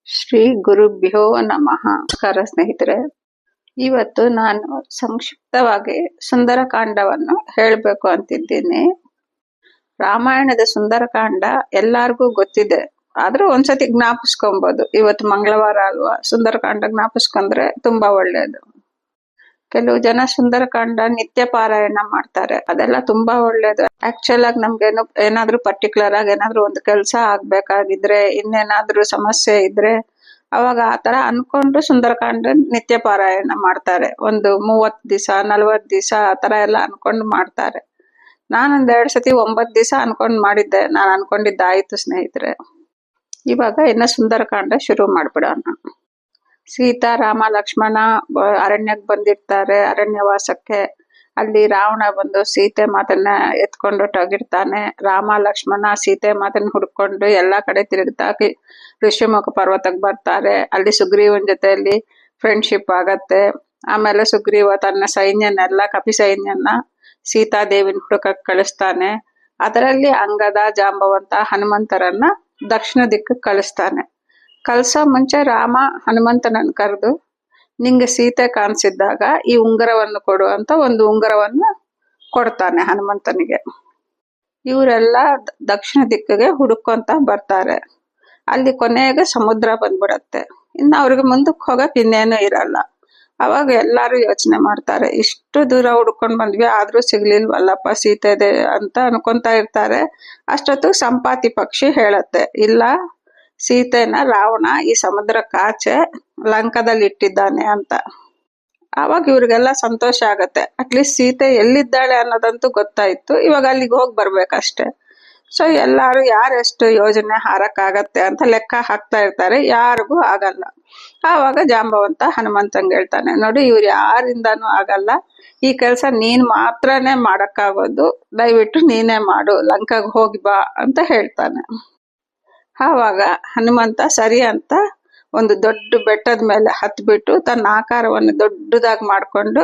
ಶ್ರೀ ಗುರುಭ್ಯೋ ನಮಃ. ನಮಸ್ಕಾರ ಸ್ನೇಹಿತರೆ. ಇವತ್ತು ನಾನು ಸಂಕ್ಷಿಪ್ತವಾಗಿ ಸುಂದರಕಾಂಡವನ್ನು ಹೇಳಬೇಕು ಅಂತಿದ್ದೀನಿ. ರಾಮಾಯಣದ ಸುಂದರಕಾಂಡ ಎಲ್ಲರಿಗೂ ಗೊತ್ತಿದೆ, ಆದ್ರೂ ಒಂದ್ಸತಿ ಜ್ಞಾಪಿಸ್ಕೊಬೋದು. ಇವತ್ತು ಮಂಗಳವಾರ ಅಲ್ವಾ, ಸುಂದರಕಾಂಡ ಜ್ಞಾಪಿಸ್ಕೊಂಡ್ರೆ ತುಂಬಾ ಒಳ್ಳೇದು. ಕೆಲವು ಜನ ಸುಂದರಕಾಂಡ ನಿತ್ಯ ಪಾರಾಯಣ ಮಾಡ್ತಾರೆ, ಅದೆಲ್ಲ ತುಂಬಾ ಒಳ್ಳೇದು. ಆಕ್ಚುಲ್ ಆಗಿ ನಮ್ಗೇನು ಏನಾದ್ರೂ ಪರ್ಟಿಕ್ಯುಲರ್ ಆಗಿ ಏನಾದ್ರೂ ಒಂದು ಕೆಲಸ ಆಗ್ಬೇಕಾಗಿದ್ರೆ, ಇನ್ನೇನಾದ್ರೂ ಸಮಸ್ಯೆ ಇದ್ರೆ ಅವಾಗ ಆತರ ಅನ್ಕೊಂಡು ಸುಂದರಕಾಂಡ ನಿತ್ಯ ಪಾರಾಯಣ ಮಾಡ್ತಾರೆ. ಒಂದು 30 ದಿವಸ 40 ದಿವಸ ಆತರ ಎಲ್ಲ ಅನ್ಕೊಂಡು ಮಾಡ್ತಾರೆ. ನಾನೊಂದ್ 2 ಸತಿ 9 ದಿವಸ ಅನ್ಕೊಂಡ್ ಮಾಡಿದ್ದೆ. ನಾನು ಅನ್ಕೊಂಡಿದ್ದಾಯ್ತು ಸ್ನೇಹಿತರೆ. ಇವಾಗ ಇನ್ನ ಸುಂದರಕಾಂಡ ಶುರು ಮಾಡ್ಬಿಡೋಣ. ಸೀತಾ ರಾಮ ಲಕ್ಷ್ಮಣ ಅರಣ್ಯಕ್ಕೆ ಬಂದಿರ್ತಾರೆ. ಅರಣ್ಯವಾಸಕ್ಕೆ ಅಲ್ಲಿ ರಾವಣ ಬಂದು ಸೀತೆ ಮಾತನ್ನ ಎತ್ಕೊಂಡು ಹೊರಟೋಗಿರ್ತಾನೆ. ರಾಮ ಲಕ್ಷ್ಮಣ ಸೀತೆ ಮಾತನ್ನ ಹುಡ್ಕೊಂಡು ಎಲ್ಲಾ ಕಡೆ ತಿರುಗ್ತಾಗಿ ಋಷಿಮುಖ ಪರ್ವತಕ್ಕೆ ಬರ್ತಾರೆ. ಅಲ್ಲಿ ಸುಗ್ರೀವನ್ ಜೊತೆಯಲ್ಲಿ ಫ್ರೆಂಡ್ಶಿಪ್ ಆಗತ್ತೆ. ಆಮೇಲೆ ಸುಗ್ರೀವ ತನ್ನ ಸೈನ್ಯನೆಲ್ಲ ಕಪಿ ಸೈನ್ಯನ ಸೀತಾದೇವಿನ ಹುಡುಕಕ್ ಕಳಿಸ್ತಾನೆ. ಅದರಲ್ಲಿ ಅಂಗದ ಜಾಂಬವಂತ ಹನುಮಂತರನ್ನ ದಕ್ಷಿಣ ದಿಕ್ಕಕ್ಕೆ ಕಳಿಸ್ತಾನೆ. ಕಳ್ಸೋ ಮುಂಚೆ ರಾಮ ಹನುಮಂತನನ್ನು ಕರೆದು, ನಿಂಗೆ ಸೀತೆ ಕಾಣಿಸಿದ್ದಾಗ ಈ ಉಂಗುರವನ್ನು ಕೊಡು ಅಂತ ಒಂದು ಉಂಗುರವನ್ನು ಕೊಡ್ತಾನೆ ಹನುಮಂತನಿಗೆ. ಇವರೆಲ್ಲ ದಕ್ಷಿಣ ದಿಕ್ಕಿಗೆ ಹುಡುಕೊಂತ ಬರ್ತಾರೆ. ಅಲ್ಲಿ ಕೊನೆಗೆ ಸಮುದ್ರ ಬಂದ್ಬಿಡತ್ತೆ. ಇನ್ನು ಅವ್ರಿಗೆ ಮುಂದಕ್ಕೆ ಹೋಗಕ್ ಇನ್ನೇನು ಇರಲ್ಲ. ಅವಾಗ ಎಲ್ಲಾರು ಯೋಚನೆ ಮಾಡ್ತಾರೆ, ಇಷ್ಟು ದೂರ ಹುಡ್ಕೊಂಡ್ ಬಂದ್ವಿ ಆದ್ರೂ ಸಿಗ್ಲಿಲ್ವಲ್ಲಪ್ಪ ಸೀತೆದೆ ಅಂತ ಅನ್ಕೊಂತ ಇರ್ತಾರೆ. ಅಷ್ಟೊತ್ತು ಸಂಪಾತಿ ಪಕ್ಷಿ ಹೇಳತ್ತೆ, ಇಲ್ಲ, ಸೀತೆನ ರಾವಣ ಈ ಸಮುದ್ರಕ್ಕಾಚೆ ಲಂಕಾದಲ್ಲಿ ಇಟ್ಟಿದ್ದಾನೆ ಅಂತ. ಆವಾಗ ಇವ್ರಿಗೆಲ್ಲ ಸಂತೋಷ ಆಗತ್ತೆ. ಅಟ್ಲೀಸ್ಟ್ ಸೀತೆ ಎಲ್ಲಿದ್ದಾಳೆ ಅನ್ನೋದಂತೂ ಗೊತ್ತಾಯ್ತು, ಇವಾಗ ಅಲ್ಲಿಗೆ ಹೋಗಿ ಬರ್ಬೇಕಷ್ಟೆ. ಸೊ ಎಲ್ಲಾರು ಯಾರೆಷ್ಟು ಯೋಜನೆ ಹಾರಕ್ಕಾಗತ್ತೆ ಅಂತ ಲೆಕ್ಕ ಹಾಕ್ತಾ ಇರ್ತಾರೆ. ಯಾರಿಗೂ ಆಗಲ್ಲ. ಆವಾಗ ಜಾಂಬವಂತ ಹನುಮಂತಂಗ್ ಹೇಳ್ತಾನೆ, ನೋಡಿ, ಇವ್ರು ಯಾರಿಂದಾನು ಆಗಲ್ಲ, ಈ ಕೆಲ್ಸ ನೀನ್ ಮಾತ್ರನೇ ಮಾಡಕ್ಕಾಗೋದು, ದಯವಿಟ್ಟು ನೀನೇ ಮಾಡು, ಲಂಕಾಗ್ ಹೋಗಿ ಬಾ ಅಂತ ಹೇಳ್ತಾನೆ. ಆವಾಗ ಹನುಮಂತ ಸರಿ ಅಂತ ಒಂದು ದೊಡ್ಡ ಬೆಟ್ಟದ ಮೇಲೆ ಹತ್ಬಿಟ್ಟು ತನ್ನ ಆಕಾರವನ್ನು ದೊಡ್ಡದಾಗಿ ಮಾಡ್ಕೊಂಡು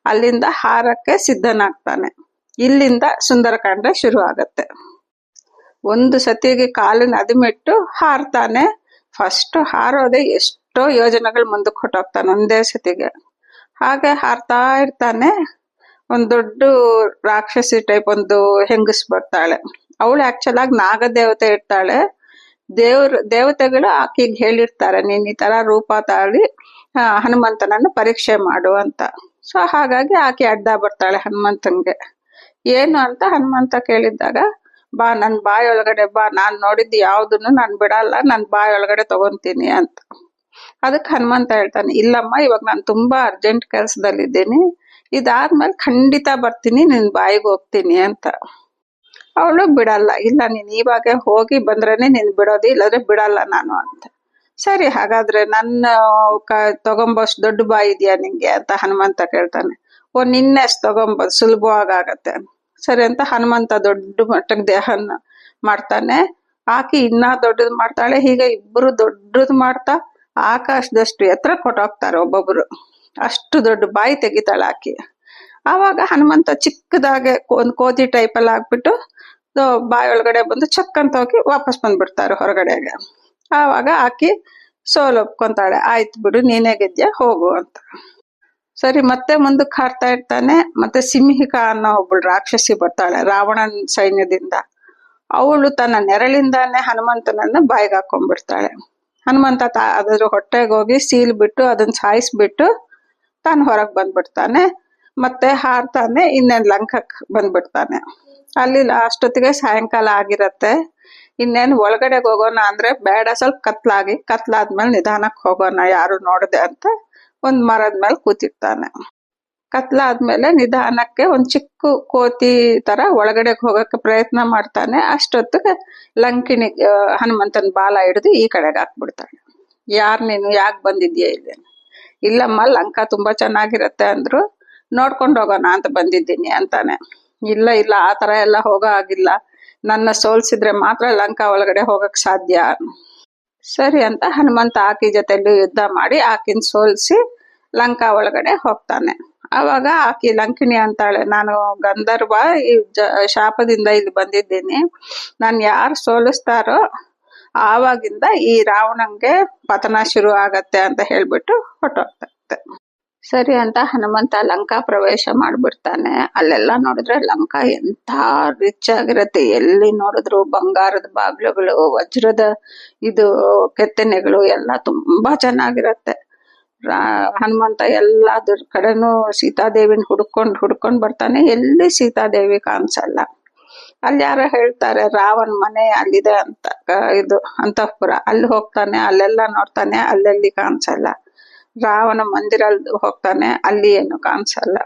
ಅಲ್ಲಿಂದ ಹಾರಕ್ಕೆ ಸಿದ್ಧನಾಗ್ತಾನೆ. ಇಲ್ಲಿಂದ ಸುಂದರಕಾಂಡ ಶುರು ಆಗತ್ತೆ. ಒಂದು ಸತಿಗೆ ಕಾಲಿನ ಅದಿಮಿಟ್ಟು ಹಾರ್ತಾನೆ. ಫಸ್ಟ್ ಹಾರೋದೆ ಎಷ್ಟೋ ಯೋಜನೆಗಳು ಮುಂದಕ್ಕೆ ಹೊಟ್ಟೋಗ್ತಾನೆ ಒಂದೇ ಸತಿಗೆ. ಹಾಗೆ ಹಾರ್ತಾ ಇರ್ತಾನೆ. ಒಂದ್ ದೊಡ್ಡ ರಾಕ್ಷಸಿ ಟೈಪ್ ಒಂದು ಹೆಂಗಸ್ ಬರ್ತಾಳೆ. ಅವಳು ಆಕ್ಚುಲ್ ಆಗಿ ನಾಗದೇವತೆ ಇರ್ತಾಳೆ. ದೇವತೆಗಳು ಆಕೆಗೆ ಹೇಳಿರ್ತಾರೆ, ನೀನ್ ಈ ತರ ರೂಪ ತಾಳಿ ಹನುಮಂತನನ್ನು ಪರೀಕ್ಷೆ ಮಾಡು ಅಂತ. ಸೊ ಹಾಗಾಗಿ ಆಕೆ ಅಡ್ಡ ಬರ್ತಾಳೆ ಹನುಮಂತನ್ಗೆ. ಏನು ಅಂತ ಹನುಮಂತ ಕೇಳಿದ್ದಾಗ, ಬಾ ನನ್ ಬಾಯಿ ಒಳಗಡೆ ಬಾ, ನಾನ್ ನೋಡಿದ್ದು ಯಾವ್ದನ್ನು ನಾನ್ ಬಿಡಲ್ಲ, ನನ್ ಬಾಯಿ ಒಳಗಡೆ ತಗೊಂತೀನಿ ಅಂತ. ಅದಕ್ಕೆ ಹನುಮಂತ ಹೇಳ್ತಾನೆ, ಇಲ್ಲಮ್ಮ, ಇವಾಗ ನಾನು ತುಂಬಾ ಅರ್ಜೆಂಟ್ ಕೆಲ್ಸದಲ್ಲಿದ್ದೀನಿ, ಇದಾದ್ಮೇಲೆ ಖಂಡಿತ ಬರ್ತೀನಿ, ನಿನ್ ಬಾಯಿಗೆ ಹೋಗ್ತೀನಿ ಅಂತ. ಅವಳು ಬಿಡಲ್ಲ, ಇಲ್ಲ, ನೀನ್ ಇವಾಗ ಹೋಗಿ ಬಂದ್ರೇನೆ ನೀನ್ ಬಿಡೋದು, ಇಲ್ಲಾಂದ್ರೆ ಬಿಡಲ್ಲ ನಾನು ಅಂತ. ಸರಿ, ಹಾಗಾದ್ರೆ ನನ್ನ ತಗೊಂಬಷ್ಟು ದೊಡ್ಡ ಬಾಯಿ ಇದೆಯಾ ನಿಂಗೆ ಅಂತ ಹನುಮಂತ ಕೇಳ್ತಾನೆ. ನಿನ್ನೆಷ್ಟು ತಗೊಂಬೋದು, ಸುಲಭವಾಗತ್ತೆ. ಸರಿ ಅಂತ ಹನುಮಂತ ದೊಡ್ಡ ಮಟ್ಟಕ್ಕೆ ದೇಹನ ಮಾಡ್ತಾನೆ. ಆಕಿ ಇನ್ನ ದೊಡ್ಡದು ಮಾಡ್ತಾಳೆ. ಹೀಗೆ ಇಬ್ಬರು ದೊಡ್ಡದು ಮಾಡ್ತಾ ಆಕಾಶದಷ್ಟು ಎತ್ತರ ಕೊಟ್ಟೋಗ್ತಾರೆ ಒಬ್ಬೊಬ್ರು. ಅಷ್ಟು ದೊಡ್ಡ ಬಾಯಿ ತೆಗಿತಾಳೆ ಆಕಿ. ಆವಾಗ ಹನುಮಂತ ಚಿಕ್ಕದಾಗೆ ಒಂದ್ ಕೋತಿ ಟೈಪ್ ಅಲ್ಲಿ ಆಗ್ಬಿಟ್ಟು ಬಾಯಿ ಒಳಗಡೆ ಬಂದು ಚಕ್ ಅಂತ ಹೋಗಿ ವಾಪಸ್ ಬಂದ್ಬಿಡ್ತಾರೆ ಹೊರಗಡೆಗೆ. ಆವಾಗ ಆಕಿ ಸೋಲ್ ಒಪ್ಕೊಂತಾಳೆ, ಆಯ್ತು ಬಿಡು, ನೀನೇ ಗೆದ್ಯ, ಹೋಗು ಅಂತ. ಸರಿ, ಮತ್ತೆ ಮುಂದಕ್ಕೆ ಹಾರ್ತಾ ಇರ್ತಾನೆ. ಮತ್ತೆ ಸಿಂಹಿಕಾ ಅನ್ನೋ ಒಬ್ಬಳು ರಾಕ್ಷಸಿ ಬರ್ತಾಳೆ ರಾವಣನ್ ಸೈನ್ಯದಿಂದ. ಅವಳು ತನ್ನ ನೆರಳಿಂದಾನೆ ಹನುಮಂತನನ್ನ ಬಾಯಿಗೆ ಹಾಕೊಂಡ್ಬಿಡ್ತಾಳೆ. ಹನುಮಂತ ಅದ್ರ ಹೊಟ್ಟೆಗೆ ಹೋಗಿ ಸೀಲ್ ಬಿಟ್ಟು ಅದನ್ನ ಸಾಯಿಸ್ಬಿಟ್ಟು ತಾನು ಹೊರಗೆ ಬಂದ್ಬಿಡ್ತಾನೆ. ಮತ್ತೆ ಹಾರ್ತಾನೆ, ಇನ್ನೇನ್ ಲಂಕಕ್ ಬಂದ್ಬಿಡ್ತಾನೆ. ಅಲ್ಲಿ ಅಷ್ಟೊತ್ತಿಗೆ ಸಾಯಂಕಾಲ ಆಗಿರತ್ತೆ. ಇನ್ನೇನು ಒಳಗಡೆಗೆ ಹೋಗೋಣ ಅಂದ್ರೆ ಬೇಡ, ಸ್ವಲ್ಪ ಕತ್ಲಾದ್ಮೇಲೆ ನಿಧಾನಕ್ಕೆ ಹೋಗೋಣ, ಯಾರು ನೋಡದೆ ಅಂತ ಒಂದ್ ಮರದ ಮೇಲೆ ಕೂತಿರ್ತಾನೆ. ಕತ್ಲಾದ್ಮೇಲೆ ನಿಧಾನಕ್ಕೆ ಒಂದ್ ಚಿಕ್ಕ ಕೋತಿ ತರ ಒಳಗಡೆಗೆ ಹೋಗಕ್ಕೆ ಪ್ರಯತ್ನ ಮಾಡ್ತಾನೆ. ಅಷ್ಟೊತ್ತಿಗೆ ಲಂಕಿಣಿ ಹನುಮಂತನ ಬಾಲ ಹಿಡಿದು ಈ ಕಡೆಗೆ ಹಾಕ್ಬಿಡ್ತಾಳೆ. ಯಾರ್ ನೀನು, ಯಾಕೆ ಬಂದಿದ್ಯಾ ಇಲ್ಲಿ? ಇಲ್ಲಮ್ಮ, ಲಂಕಾ ತುಂಬಾ ಚೆನ್ನಾಗಿರತ್ತೆ ಅಂದ್ರು, ನೋಡ್ಕೊಂಡು ಹೋಗೋಣ ಅಂತ ಬಂದಿದ್ದೀನಿ ಅಂತಾನೆ. ಇಲ್ಲ ಇಲ್ಲ, ಆ ತರ ಎಲ್ಲ ಹೋಗೋ ಆಗಿಲ್ಲ, ನನ್ನ ಸೋಲ್ಸಿದ್ರೆ ಮಾತ್ರ ಲಂಕಾ ಒಳಗಡೆ ಹೋಗಕ್ ಸಾಧ್ಯ. ಸರಿ ಅಂತ ಹನುಮಂತ ಆಕಿ ಜೊತೆಲಿ ಯುದ್ಧ ಮಾಡಿ ಆಕಿನ ಸೋಲ್ಸಿ ಲಂಕಾ ಒಳಗಡೆ ಹೋಗ್ತಾನೆ. ಆವಾಗ ಆಕಿ ಲಂಕಿಣಿ ಅಂತಾಳೆ, ನಾನು ಗಂಧರ್ವ, ಈ ಶಾಪದಿಂದ ಇಲ್ಲಿ ಬಂದಿದ್ದೀನಿ, ನಾನು ಯಾರು ಸೋಲಿಸ್ತಾರೋ ಆವಾಗಿಂದ ಈ ರಾವಣಂಗೆ ಪತನ ಶುರು ಆಗತ್ತೆ ಅಂತ ಹೇಳ್ಬಿಟ್ಟು ಹೊರಟೋಗ್ತದೆ. ಸರಿ ಅಂತ ಹನುಮಂತ ಲಂಕಾ ಪ್ರವೇಶ ಮಾಡ್ಬಿಡ್ತಾನೆ. ಅಲ್ಲೆಲ್ಲ ನೋಡಿದ್ರೆ ಲಂಕಾ ಎಂಥ ರಿಚ್ ಆಗಿರತ್ತೆ, ಎಲ್ಲಿ ನೋಡಿದ್ರು ಬಂಗಾರದ ಬಾಗ್ಲುಗಳು, ವಜ್ರದ ಇದು ಕೆತ್ತನೆಗಳು ಎಲ್ಲ ತುಂಬಾ ಚೆನ್ನಾಗಿರತ್ತೆ. ಹನುಮಂತ ಎಲ್ಲಾದ್ರ ಕಡೆನೂ ಸೀತಾದೇವಿನ ಹುಡ್ಕೊಂಡ್ ಬರ್ತಾನೆ, ಎಲ್ಲಿ ಸೀತಾದೇವಿ ಕಾಣಿಸಲ್ಲ. ಅಲ್ಲಿ ಯಾರೋ ಹೇಳ್ತಾರೆ ರಾವನ್ ಮನೆ ಅಲ್ಲಿದೆ ಅಂತ, ಇದು ಅಂತಃಪುರ. ಅಲ್ಲಿ ಹೋಗ್ತಾನೆ, ಅಲ್ಲೆಲ್ಲ ನೋಡ್ತಾನೆ, ಅಲ್ಲೆಲ್ಲಿ ಕಾಣಿಸಲ್ಲ. ರಾವಣ ಮಂದಿರ ಹೋಗ್ತಾನೆ, ಅಲ್ಲಿ ಏನು ಕಾಣಿಸಲ್ಲ.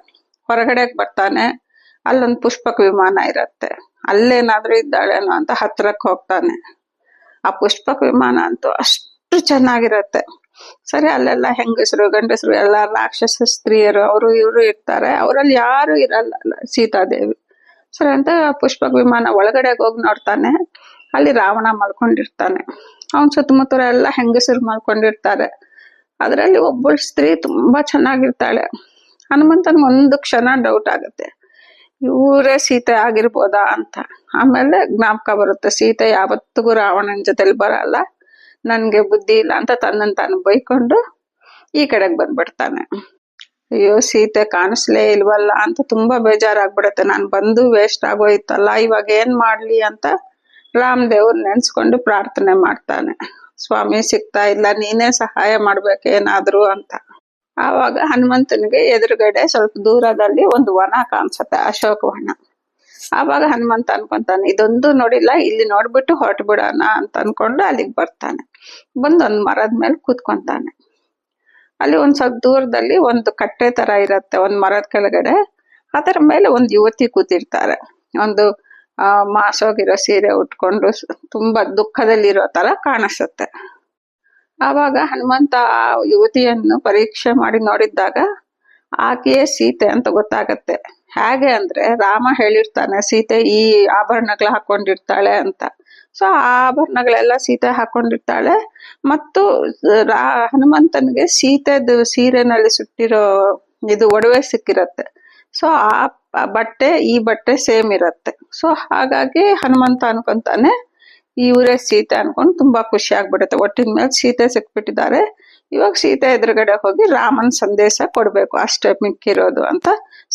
ಹೊರಗಡೆಗೆ ಬರ್ತಾನೆ, ಅಲ್ಲೊಂದು ಪುಷ್ಪಕ ವಿಮಾನ ಇರತ್ತೆ, ಅಲ್ಲೇನಾದ್ರೂ ಇದ್ದಾಳೇನೋ ಅಂತ ಹತ್ರಕ್ಕೆ ಹೋಗ್ತಾನೆ. ಆ ಪುಷ್ಪಕ ವಿಮಾನ ಅಂತೂ ಅಷ್ಟು ಚೆನ್ನಾಗಿರತ್ತೆ. ಸರಿ, ಅಲ್ಲೆಲ್ಲ ಹೆಂಗಸರು ಗಂಡಸರು ಎಲ್ಲ ರಾಕ್ಷಸ ಸ್ತ್ರೀಯರು ಅವರು ಇವರು ಇರ್ತಾರೆ, ಅವರಲ್ಲಿ ಯಾರು ಇರಲ್ಲ ಸೀತಾದೇವಿ. ಸರಿ ಅಂತ ಪುಷ್ಪಕ ವಿಮಾನ ಒಳಗಡೆ ಹೋಗಿ ನೋಡ್ತಾನೆ, ಅಲ್ಲಿ ರಾವಣ ಮಲ್ಕೊಂಡಿರ್ತಾನೆ. ಅವನ್ ಸುತ್ತಮುತ್ತ ಎಲ್ಲ ಹೆಂಗಸರು ಮಲ್ಕೊಂಡಿರ್ತಾರೆ. ಅದರಲ್ಲಿ ಒಬ್ಬಳು ಸ್ತ್ರೀ ತುಂಬಾ ಚೆನ್ನಾಗಿರ್ತಾಳೆ. ಹನುಮಂತನ್ ಒಂದು ಕ್ಷಣ ಡೌಟ್ ಆಗುತ್ತೆ, ಇವರೇ ಸೀತೆ ಆಗಿರ್ಬೋದಾ ಅಂತ. ಆಮೇಲೆ ಜ್ಞಾಪಕ ಬರುತ್ತೆ, ಸೀತೆ ಯಾವತ್ತಿಗೂ ರಾವಣನ ಜೊತೆಲಿ ಬರಲ್ಲ, ನನ್ಗೆ ಬುದ್ಧಿ ಇಲ್ಲ ಅಂತ ತನ್ನನ್ನು ತಾನು ಬೈಕೊಂಡು ಈ ಕಡೆಗೆ ಬಂದ್ಬಿಡ್ತಾನೆ. ಅಯ್ಯೋ ಸೀತೆ ಕಾಣಿಸ್ಲೇ ಇಲ್ವಲ್ಲ ಅಂತ ತುಂಬಾ ಬೇಜಾರಾಗ್ಬಿಡತ್ತೆ. ನಾನು ಬಂದು ವೇಸ್ಟ್ ಆಗೋಯ್ತಲ್ಲ, ಇವಾಗ ಏನ್ ಮಾಡ್ಲಿ ಅಂತ ರಾಮದೇವ್ರ ನೆನ್ಸ್ಕೊಂಡು ಪ್ರಾರ್ಥನೆ ಮಾಡ್ತಾನೆ. ಸ್ವಾಮಿ ಸಿಗ್ತಾ ಇಲ್ಲ, ನೀನೇ ಸಹಾಯ ಮಾಡ್ಬೇಕೇನಾದ್ರು ಅಂತ. ಆವಾಗ ಹನುಮಂತನಿಗೆ ಎದುರುಗಡೆ ಸ್ವಲ್ಪ ದೂರದಲ್ಲಿ ಒಂದು ವನ ಕಾಣಿಸುತ್ತೆ, ಅಶೋಕ ವನ. ಆವಾಗ ಹನುಮಂತ ಅನ್ಕೊಂತಾನೆ, ಇದೊಂದು ನೋಡಿಲ್ಲ, ಇಲ್ಲಿ ನೋಡ್ಬಿಟ್ಟು ಹೊರಟು ಬಿಡೋಣ ಅಂತ ಅನ್ಕೊಂಡು ಅಲ್ಲಿಗೆ ಬರ್ತಾನೆ. ಒಂದ್ ಮರದ ಮೇಲೆ ಕೂತ್ಕೊಂತಾನೆ. ಅಲ್ಲಿ ಒಂದ್ ಸ್ವಲ್ಪ ದೂರದಲ್ಲಿ ಒಂದು ಕಟ್ಟೆ ತರ ಇರತ್ತೆ, ಒಂದ್ ಮರದ ಕೆಳಗಡೆ. ಅದರ ಮೇಲೆ ಒಂದು ಯುವತಿ ಕೂತಿರ್ತಾರೆ, ಒಂದು ಮಾಸೋಗಿರೋ ಸೀರೆ ಉಟ್ಕೊಂಡು ತುಂಬಾ ದುಃಖದಲ್ಲಿರೋ ತರ ಕಾಣಿಸುತ್ತೆ. ಆವಾಗ ಹನುಮಂತ ಆ ಯುವತಿಯನ್ನು ಪರೀಕ್ಷೆ ಮಾಡಿ ನೋಡಿದಾಗ ಆಕೆಯೇ ಸೀತೆ ಅಂತ ಗೊತ್ತಾಗತ್ತೆ. ಹೇಗೆ ಅಂದ್ರೆ ರಾಮ ಹೇಳಿರ್ತಾನೆ ಸೀತೆ ಈ ಆಭರಣಗಳು ಹಾಕೊಂಡಿರ್ತಾಳೆ ಅಂತ. ಸೊ ಆ ಆಭರಣಗಳೆಲ್ಲ ಸೀತೆ ಹಾಕೊಂಡಿರ್ತಾಳೆ. ಮತ್ತು ಹನುಮಂತನಿಗೆ ಸೀತೆದು ಸೀರೆನಲ್ಲಿ ಸುಟ್ಟಿರೋ ಇದು ಒಡವೆ ಸಿಕ್ಕಿರತ್ತೆ. ಸೊ ಆ ಬಟ್ಟೆ ಈ ಬಟ್ಟೆ ಸೇಮ್ ಇರತ್ತೆ. ಸೊ ಹಾಗಾಗಿ ಹನುಮಂತ ಅನ್ಕೊಂತಾನೆ ಇವರೇ ಸೀತೆ ಅನ್ಕೊಂಡು ತುಂಬಾ ಖುಷಿ ಆಗ್ಬಿಡುತ್ತೆ. ಒಟ್ಟಿನ ಮೇಲೆ ಸೀತೆ ಸಿಕ್ಬಿಟ್ಟಿದ್ದಾರೆ, ಇವಾಗ ಸೀತೆ ಎದುರುಗಡೆ ಹೋಗಿ ರಾಮನ್ ಸಂದೇಶ ಕೊಡ್ಬೇಕು, ಅಷ್ಟೇ ಮಿಕ್ಕಿರೋದು ಅಂತ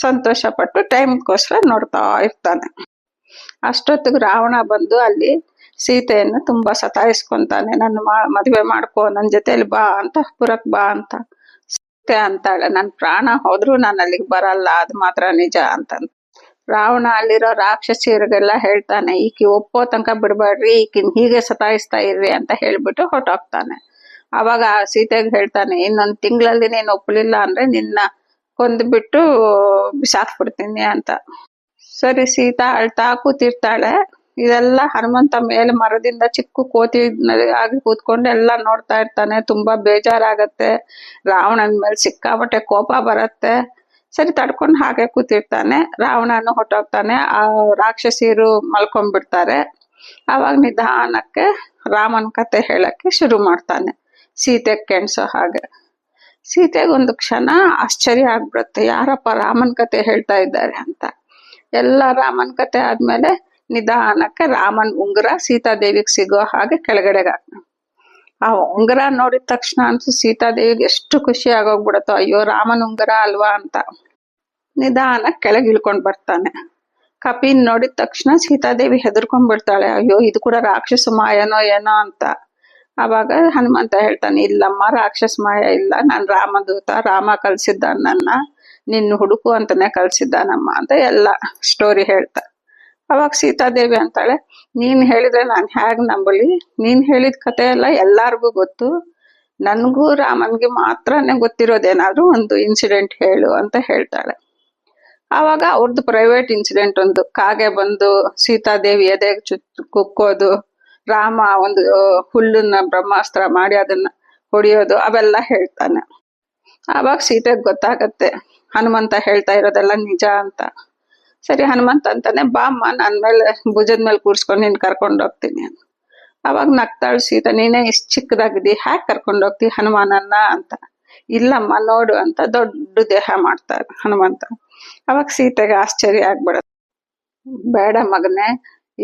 ಸಂತೋಷ ಪಟ್ಟು ಟೈಮ್ಗೋಸ್ಕರ ನೋಡ್ತಾ ಇರ್ತಾನೆ. ಅಷ್ಟೊತ್ತಿಗೆ ರಾವಣ ಬಂದು ಅಲ್ಲಿ ಸೀತೆಯನ್ನು ತುಂಬಾ ಸತಾಯಿಸ್ಕೊಂತಾನೆ. ನನ್ನ ಮದುವೆ ಮಾಡ್ಕೋ, ನನ್ ಜೊತೆಲಿ ಬಾ ಅಂತ, ಪುರಕ್ ಬಾ ಅಂತ. ಸೀತೆ ಅಂತಾಳೆ, ನನ್ ಪ್ರಾಣ ಹೋದ್ರು ನಾನು ಅಲ್ಲಿಗೆ ಬರಲ್ಲ, ಅದು ಮಾತ್ರ ನಿಜ ಅಂತ. ರಾವಣ ಅಲ್ಲಿರೋ ರಾಕ್ಷಸಿಯರಿಗೆಲ್ಲ ಹೇಳ್ತಾನೆ, ಈಕಿ ಒಪ್ಪೋ ತನಕ ಬಿಡ್ಬೇಡ್ರಿ, ಈಕಿನ್ ಹೀಗೆ ಸತಾಯಿಸ್ತಾ ಇರ್ರಿ ಅಂತ ಹೇಳ್ಬಿಟ್ಟು ಹೊರಟೋಗ್ತಾನೆ. ಅವಾಗ ಸೀತೆಗೆ ಹೇಳ್ತಾನೆ, ಇನ್ನೊಂದ್ ತಿಂಗಳಲ್ಲಿ ನೀನ್ ಒಪ್ಪಲಿಲ್ಲ ಅಂದ್ರೆ ನಿನ್ನ ಕೊಂದ್ಬಿಟ್ಟು ಬಿಸಾಕ್ಬಿಡ್ತೀನಿ ಅಂತ. ಸರಿ, ಸೀತಾ ಅಳ್ತಾ ಕೂತಿರ್ತಾಳೆ. ಇದೆಲ್ಲ ಹನುಮಂತ ಮೇಲೆ ಮರದಿಂದ ಚಿಕ್ಕ ಕೋತಿ ಆಗಿ ಕೂತ್ಕೊಂಡು ಎಲ್ಲ ನೋಡ್ತಾ ಇರ್ತಾನೆ. ತುಂಬಾ ಬೇಜಾರಾಗತ್ತೆ, ರಾವಣನ ಮೇಲೆ ಸಿಕ್ಕಾಪಟ್ಟೆ ಕೋಪ ಬರತ್ತೆ. ಸರಿ, ತಡ್ಕೊಂಡು ಹಾಗೆ ಕೂತಿರ್ತಾನೆ. ರಾವಣನು ಹೊಟ್ಟೋಗ್ತಾನೆ, ಆ ರಾಕ್ಷಸಿಯರು ಮಲ್ಕೊಂಡ್ಬಿಡ್ತಾರೆ. ಆವಾಗ ನಿಧಾನಕ್ಕೆ ರಾಮನ್ ಕತೆ ಹೇಳಕ್ಕೆ ಶುರು ಮಾಡ್ತಾನೆ, ಸೀತೆ ಕೆಣ್ಸೋ ಹಾಗೆ. ಸೀತೆಗೆ ಒಂದು ಕ್ಷಣ ಆಶ್ಚರ್ಯ ಆಗ್ಬಿಡುತ್ತೆ, ಯಾರಪ್ಪ ರಾಮನ್ ಕತೆ ಹೇಳ್ತಾ ಇದ್ದಾರೆ ಅಂತ. ಎಲ್ಲ ರಾಮನ್ ಕತೆ ಆದ್ಮೇಲೆ ನಿಧಾನಕ್ಕೆ ರಾಮನ್ ಉಂಗುರ ಸೀತಾದೇವಿಗೆ ಸಿಗೋ ಹಾಗೆ ಕೆಳಗಡೆಗೆ ಆ ಉಂಗುರ ನೋಡಿದ ತಕ್ಷಣ ಅಂತೂ ಸೀತಾದೇವಿಗೆ ಎಷ್ಟು ಖುಷಿ ಆಗೋಗ್ಬಿಡತ್ತೋ, ಅಯ್ಯೋ ರಾಮನ್ ಉಂಗುರ ಅಲ್ವಾ ಅಂತ. ನಿಧಾನ ಕೆಳಗೆ ಇಳ್ಕೊಂಡ್ ಬರ್ತಾನೆ. ಕಪಿನ್ ನೋಡಿದ ತಕ್ಷಣ ಸೀತಾದೇವಿ ಹೆದರ್ಕೊಂಡ್ಬಿಡ್ತಾಳೆ, ಅಯ್ಯೋ ಇದು ಕೂಡ ರಾಕ್ಷಸ ಮಾಯನೋ ಏನೋ ಅಂತ. ಆವಾಗ ಹನುಮಂತ ಹೇಳ್ತಾನೆ, ಇಲ್ಲಮ್ಮ ರಾಕ್ಷಸ ಮಾಯ ಇಲ್ಲ, ನಾನ್ ರಾಮದೂತ, ರಾಮ ಕಳ್ಸಿದ್ದ ನನ್ನ, ನಿನ್ನ ಹುಡುಕು ಅಂತಾನೆ ಕಳ್ಸಿದ್ದಾನಮ್ಮ ಅಂತ ಎಲ್ಲ ಸ್ಟೋರಿ ಹೇಳ್ತಾ. ಅವಾಗ ಸೀತಾದೇವಿ ಅಂತಾಳೆ, ನೀನ್ ಹೇಳಿದ್ರೆ ನಾನ್ ಹೇಗ್ ನಂಬಲಿ, ನೀನ್ ಹೇಳಿದ ಕತೆ ಎಲ್ಲ ಎಲ್ಲಾರ್ಗೂ ಗೊತ್ತು, ನನ್ಗೂ ರಾಮನ್ಗೆ ಮಾತ್ರನೇ ಗೊತ್ತಿರೋದೇನಾದ್ರೂ ಒಂದು ಇನ್ಸಿಡೆಂಟ್ ಹೇಳು ಅಂತ ಹೇಳ್ತಾಳೆ. ಆವಾಗ ಅವ್ರದ್ದು ಪ್ರೈವೇಟ್ ಇನ್ಸಿಡೆಂಟ್ ಒಂದು, ಕಾಗೆ ಬಂದು ಸೀತಾದೇವಿ ಎದೆಗೆ ಕುಕ್ಕೋದು, ರಾಮ ಒಂದು ಹುಲ್ಲನ್ನ ಬ್ರಹ್ಮಾಸ್ತ್ರ ಮಾಡಿ ಅದನ್ನ ಹೊಡಿಯೋದು, ಅವೆಲ್ಲ ಹೇಳ್ತಾನೆ. ಆವಾಗ ಸೀತೆಗೆ ಗೊತ್ತಾಗತ್ತೆ ಹನುಮಂತ ಹೇಳ್ತಾ ಇರೋದೆಲ್ಲ ನಿಜ ಅಂತ. ಸರಿ, ಹನುಮಂತ ಅಂತಾನೆ, ಬಾಮ್ಮ ನನ್ ಮೇಲೆ ಭುಜದ ಮೇಲೆ ಕೂರ್ಸ್ಕೊಂಡು ನೀನ್ ಕರ್ಕೊಂಡು ಹೋಗ್ತೀನಿ ಅಂತ. ಅವಾಗ ನಗ್ತಾಳು ಸೀತೆ, ನೀನೇ ಇಷ್ಟು ಚಿಕ್ಕದಾಗಿದ್ದಿ, ಹ್ಯಾಕ್ ಕರ್ಕೊಂಡು ಹೋಗ್ತಿ ಹನುಮಾನನ್ನ ಅಂತ. ಇಲ್ಲಮ್ಮ ನೋಡು ಅಂತ ದೊಡ್ಡ ದೇಹ ಮಾಡ್ತಾರೆ ಹನುಮಂತ. ಅವಾಗ ಸೀತೆಗೆ ಆಶ್ಚರ್ಯ ಆಗ್ಬಿಡತ್ತೆ, ಬೇಡ ಮಗನೇ,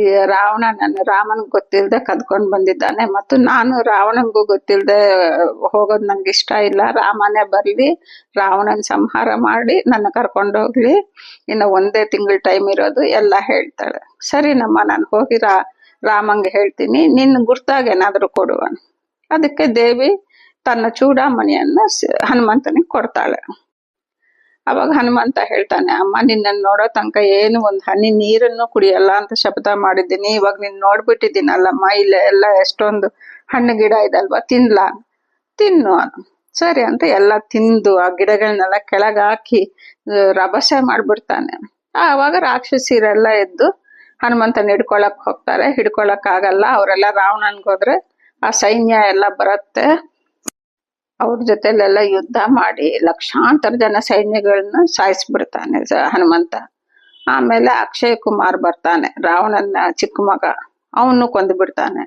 ಈ ರಾಮನ್ಗೆ ಗೊತ್ತಿಲ್ಲದೆ ಕದ್ಕೊಂಡ್ ಬಂದಿದ್ದಾನೆ, ಮತ್ತು ನಾನು ರಾವಣನ್ಗೂ ಗೊತ್ತಿಲ್ಲದೆ ಹೋಗೋದು ನಂಗೆ ಇಷ್ಟ ಇಲ್ಲ. ರಾಮನೇ ಬರ್ಲಿ, ರಾವಣನ್ ಸಂಹಾರ ಮಾಡಿ ನನ್ನ ಕರ್ಕೊಂಡೋಗ್ಲಿ, ಇನ್ನು ಒಂದೇ ತಿಂಗಳ ಟೈಮ್ ಇರೋದು ಎಲ್ಲ ಹೇಳ್ತಾಳೆ. ಸರಿನಮ್ಮ, ನಾನು ಹೋಗಿ ರಾಮಂಗೆ ಹೇಳ್ತೀನಿ, ನಿನ್ನ ಗುರ್ತಾಗ ಏನಾದ್ರು ಕೊಡುವ. ಅದಕ್ಕೆ ದೇವಿ ತನ್ನ ಚೂಡಾಮಣಿಯನ್ನ ಹನುಮಂತನಿಗೆ ಕೊಡ್ತಾಳೆ. ಅವಾಗ ಹನುಮಂತ ಹೇಳ್ತಾನೆ, ಅಮ್ಮ ನಿನ್ನನ್ನು ನೋಡೋ ತನಕ ಏನು ಒಂದು ಹನಿ ನೀರನ್ನು ಕುಡಿಯಲ್ಲ ಅಂತ ಶಪಥ ಮಾಡಿದ್ದೀನಿ. ಇವಾಗ ನೀನ್ ನೋಡ್ಬಿಟ್ಟಿದ್ದೀನಲ್ಲಮ್ಮ, ಇಲ್ಲೇ ಎಲ್ಲ ಎಷ್ಟೊಂದು ಹಣ್ಣು ಗಿಡ ಇದಲ್ವಾ, ತಿನ್ನು. ಸರಿ ಅಂತ ಎಲ್ಲ ತಿಂದು ಆ ಗಿಡಗಳನ್ನೆಲ್ಲ ಕೆಳಗೆ ಹಾಕಿ ರಭಸೆ ಮಾಡ್ಬಿಡ್ತಾನೆ. ಆವಾಗ ರಾಕ್ಷಸಿರೆಲ್ಲ ಎದ್ದು ಹನುಮಂತನ ಹಿಡ್ಕೊಳಕ್ ಹೋಗ್ತಾರೆ. ಹಿಡ್ಕೊಳಕ್ ಆಗಲ್ಲ, ಅವರೆಲ್ಲ ರಾವಣನ್ಗೆ ಹೋದ್ರೆ ಆ ಸೈನ್ಯ ಎಲ್ಲ ಬರುತ್ತೆ. ಅವ್ರ ಜೊತೆಲೆಲ್ಲ ಯುದ್ಧ ಮಾಡಿ ಲಕ್ಷಾಂತರ ಜನ ಸೈನ್ಯಗಳನ್ನ ಸಾಯಿಸ್ಬಿಡ್ತಾನೆ ಹನುಮಂತ. ಆಮೇಲೆ ಅಕ್ಷಯ್ ಕುಮಾರ್ ಬರ್ತಾನೆ, ರಾವಣನ ಚಿಕ್ಕ ಮಗ, ಅವನು ಕೊಂದು ಬಿಡ್ತಾನೆ.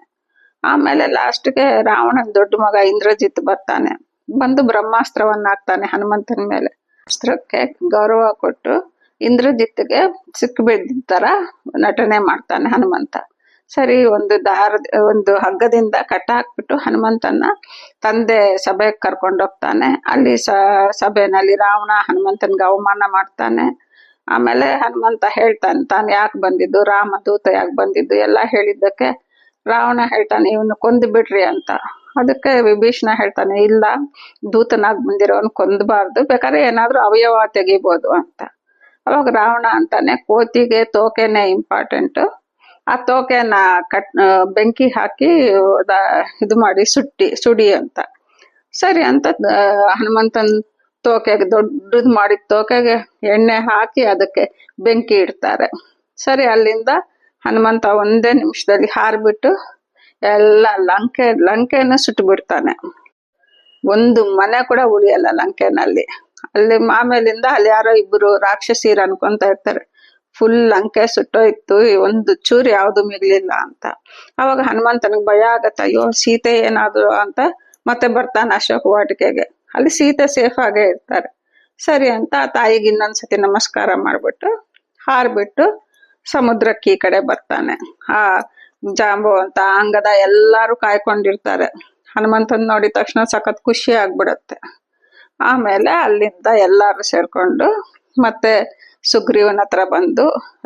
ಆಮೇಲೆ ಲಾಸ್ಟ್ಗೆ ರಾವಣನ ದೊಡ್ಡ ಮಗ ಇಂದ್ರಜಿತ್ ಬರ್ತಾನೆ, ಬಂದು ಬ್ರಹ್ಮಾಸ್ತ್ರವನ್ನ ಹಾಕ್ತಾನೆ ಹನುಮಂತನ ಮೇಲೆ. ಅಸ್ತ್ರಕ್ಕೆ ಗೌರವ ಕೊಟ್ಟು ಇಂದ್ರಜಿತ್ಗೆ ಸಿಕ್ಕ ಬಿದ್ದ ತರ ನಟನೆ ಮಾಡ್ತಾನೆ ಹನುಮಂತ. ಸರಿ, ಒಂದು ಹಗ್ಗದಿಂದ ಕಟ್ಟ ಹಾಕ್ಬಿಟ್ಟು ಹನುಮಂತನ ತಂದೆ ಸಭೆಗೆ ಕರ್ಕೊಂಡೋಗ್ತಾನೆ. ಅಲ್ಲಿ ಸಭೆನಲ್ಲಿ ರಾವಣ ಹನುಮಂತನ್ಗೆ ಅವಮಾನ ಮಾಡ್ತಾನೆ. ಆಮೇಲೆ ಹನುಮಂತ ಹೇಳ್ತಾನೆ ತಾನು ಯಾಕೆ ಬಂದಿದ್ದು, ರಾಮದೂತ ಯಾಕೆ ಬಂದಿದ್ದು ಎಲ್ಲ ಹೇಳಿದ್ದಕ್ಕೆ ರಾವಣ ಹೇಳ್ತಾನೆ ಇವನು ಕೊಂದು ಬಿಡ್ರಿ ಅಂತ. ಅದಕ್ಕೆ ವಿಭೀಷಣ ಹೇಳ್ತಾನೆ, ಇಲ್ಲ, ದೂತನಾಗ್ ಬಂದಿರೋನ್ ಕೊಂದಬಾರ್ದು, ಬೇಕಾದ್ರೆ ಏನಾದ್ರೂ ಅವಯವ ತೆಗಿಬೋದು ಅಂತ. ಅವಾಗ ರಾವಣ ಅಂತಾನೆ, ಕೋತಿಗೆ ತೋಕೆನೆ ಇಂಪಾರ್ಟೆಂಟ್, ಆ ತೋಕೆನ ಬೆಂಕಿ ಹಾಕಿ ಇದು ಮಾಡಿ ಸುಡಿ ಅಂತ. ಸರಿ ಅಂತ ಹನುಮಂತನ್ ತೋಕೆಗೆ ದೊಡ್ಡದು ಮಾಡಿದ ತೋಕೆಗೆ ಎಣ್ಣೆ ಹಾಕಿ ಅದಕ್ಕೆ ಬೆಂಕಿ ಇಡ್ತಾರೆ. ಸರಿ, ಅಲ್ಲಿಂದ ಹನುಮಂತ ಒಂದೇ ನಿಮಿಷದಲ್ಲಿ ಹಾರ್ಬಿಟ್ಟು ಎಲ್ಲ ಲಂಕೆನ ಸುಟ್ಟು ಬಿಡ್ತಾನೆ. ಒಂದು ಮನೆ ಕೂಡ ಉಳಿಯಲ್ಲ ಲಂಕೆನಲ್ಲಿ. ಅಲ್ಲಿ ಆಮೇಲಿಂದ ಅಲ್ಲಿ ಯಾರೋ ಇಬ್ರು ರಾಕ್ಷಸೀರ್ ಅನ್ಕೊಂತ ಇರ್ತಾರೆ, ಫುಲ್ ಲಂಕೆ ಸುಟ್ಟೋಯ್ತು, ಒಂದು ಚೂರು ಯಾವ್ದು ಮಿಗ್ಲಿಲ್ಲ ಅಂತ. ಅವಾಗ ಹನುಮಂತನಿಗೆ ಭಯ ಆಗತ್ತ, ಅಯ್ಯೋ ಸೀತೆ ಏನಾದ್ರು ಅಂತ ಮತ್ತೆ ಬರ್ತಾನೆ ಅಶೋಕ ವಾಟಿಕೆಗೆ. ಅಲ್ಲಿ ಸೀತೆ ಸೇಫ್ ಆಗೇ ಇರ್ತಾರೆ. ಸರಿ ಅಂತ ಆ ತಾಯಿಗೆ ಇನ್ನೊಂದ್ಸತಿ ನಮಸ್ಕಾರ ಮಾಡ್ಬಿಟ್ಟು ಹಾರ್ಬಿಟ್ಟು ಸಮುದ್ರಕ್ಕೆ ಈ ಕಡೆ ಬರ್ತಾನೆ. ಆ ಜಾಂಬವಂತ ಅಂಗದ ಎಲ್ಲಾರು ಕಾಯ್ಕೊಂಡಿರ್ತಾರೆ. ಹನುಮಂತನ್ ನೋಡಿದ ತಕ್ಷಣ ಸಖತ್ ಖುಷಿ ಆಗ್ಬಿಡತ್ತೆ. ಆಮೇಲೆ ಅಲ್ಲಿಂದ ಎಲ್ಲಾರು ಸೇರ್ಕೊಂಡು ಮತ್ತೆ ಸುಗ್ರೀವನ ಹತ್ರ ಬಂದು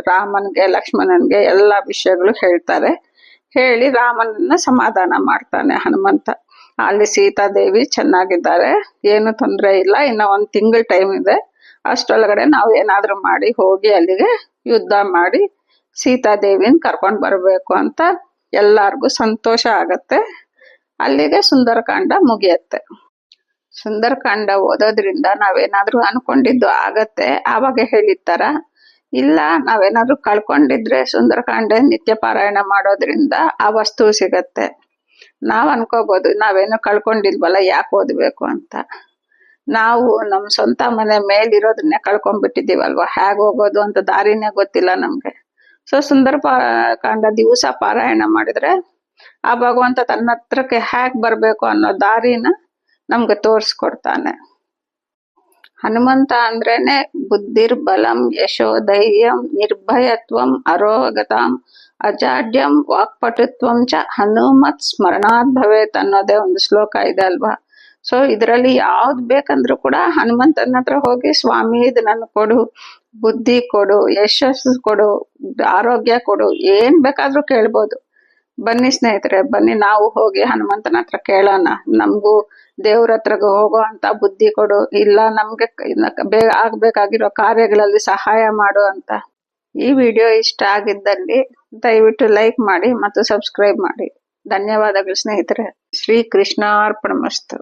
ರಾಮನ್ಗೆ ಲಕ್ಷ್ಮಣನ್ಗೆ ಎಲ್ಲಾ ವಿಷಯಗಳು ಹೇಳ್ತಾರೆ. ಹೇಳಿ ರಾಮನನ್ನ ಸಮಾಧಾನ ಮಾಡ್ತಾನೆ ಹನುಮಂತ. ಅಲ್ಲಿ ಸೀತಾದೇವಿ ಚೆನ್ನಾಗಿದ್ದಾರೆ, ಏನು ತೊಂದರೆ ಇಲ್ಲ, ಇನ್ನ ಒಂದ್ ತಿಂಗಳ ಟೈಮ್ ಇದೆ, ಅಷ್ಟರೊಳಗಡೆ ನಾವು ಏನಾದ್ರೂ ಮಾಡಿ ಹೋಗಿ ಅಲ್ಲಿಗೆ ಯುದ್ಧ ಮಾಡಿ ಸೀತಾದೇವಿನ ಕರ್ಕೊಂಡ್ ಬರ್ಬೇಕು ಅಂತ ಎಲ್ಲಾರ್ಗು ಸಂತೋಷ ಆಗತ್ತೆ. ಅಲ್ಲಿಗೆ ಸುಂದರಕಾಂಡ ಮುಗಿಯತ್ತೆ. ಸುಂದರಕಾಂಡ ಓದೋದ್ರಿಂದ ನಾವೇನಾದ್ರೂ ಅನ್ಕೊಂಡಿದ್ದು ಆಗತ್ತೆ, ಆವಾಗ ಹೇಳಿರ್ತಾರ. ಇಲ್ಲ, ನಾವೇನಾದ್ರೂ ಕಳ್ಕೊಂಡಿದ್ರೆ ಸುಂದರಕಾಂಡ ನಿತ್ಯ ಪಾರಾಯಣ ಮಾಡೋದ್ರಿಂದ ಆ ವಸ್ತು ಸಿಗತ್ತೆ. ನಾವ್ ಅನ್ಕೋಬಹುದು ನಾವೇನು ಕಳ್ಕೊಂಡಿಲ್ವಲ್ಲ, ಯಾಕೆ ಓದ್ಬೇಕು ಅಂತ. ನಾವು ನಮ್ ಸ್ವಂತ ಮನೆ ಮೇಲಿರೋದನ್ನೇ ಕಳ್ಕೊಂಡ್ಬಿಟ್ಟಿದೀವಲ್ವಾ, ಹೇಗ್ ಹೋಗೋದು ಅಂತ ದಾರಿನೇ ಗೊತ್ತಿಲ್ಲ ನಮ್ಗೆ. ಸೊ ಕಾಂಡ ದಿವಸ ಪಾರಾಯಣ ಮಾಡಿದ್ರೆ ಆ ಭಗವಂತ ತನ್ನ ಹತ್ರಕ್ಕೆ ಹೇಗ್ ಬರ್ಬೇಕು ಅನ್ನೋ ದಾರಿನ ನಮ್ಗೆ ತೋರ್ಸ್ಕೊಡ್ತಾನೆ. ಹನುಮಂತ ಅಂದ್ರೇನೆ ಬುದ್ಧಿರ್ಬಲಂ ಯಶೋ ಧೈರ್ಯಂ ನಿರ್ಭಯತ್ವಂ ಅರೋಗತಾಂ ಅಜಾಡ್ಯಂ ವಾಕ್ಪಟುತ್ವಂ ಚ ಹನುಮತ್ ಸ್ಮರಣಾತ್ ಭವೇತ್ ಅನ್ನೋದೇ ಒಂದು ಶ್ಲೋಕ ಇದೆ ಅಲ್ವಾ. ಸೊ ಇದರಲ್ಲಿ ಯಾವ್ದು ಬೇಕಂದ್ರೂ ಕೂಡ ಹನುಮಂತನ ಹತ್ರ ಹೋಗಿ, ಸ್ವಾಮಿ ಇದು ನನ್ ಕೊಡು, ಬುದ್ಧಿ ಕೊಡು, ಯಶಸ್ಸು ಕೊಡು, ಆರೋಗ್ಯ ಕೊಡು, ಏನ್ ಬೇಕಾದ್ರೂ ಕೇಳ್ಬೋದು. ಬನ್ನಿ ಸ್ನೇಹಿತರೆ, ಬನ್ನಿ ನಾವು ಹೋಗಿ ಹನುಮಂತನ ಹತ್ರ ಕೇಳೋಣ, ನಮಗೂ ದೇವ್ರ ಹತ್ರಗೆ ಹೋಗೋ ಅಂತ ಬುದ್ಧಿ ಕೊಡು, ಇಲ್ಲ ನಮ್ಗೆ ಆಗ್ಬೇಕಾಗಿರೋ ಕಾರ್ಯಗಳಲ್ಲಿ ಸಹಾಯ ಮಾಡು ಅಂತ. ಈ ವಿಡಿಯೋ ಇಷ್ಟ ಆಗಿದ್ದಲ್ಲಿ ದಯವಿಟ್ಟು ಲೈಕ್ ಮಾಡಿ ಮತ್ತು ಸಬ್ಸ್ಕ್ರೈಬ್ ಮಾಡಿ. ಧನ್ಯವಾದಗಳು ಸ್ನೇಹಿತರೆ. ಶ್ರೀ ಕೃಷ್ಣಾರ್ಪಣಮಸ್ತು.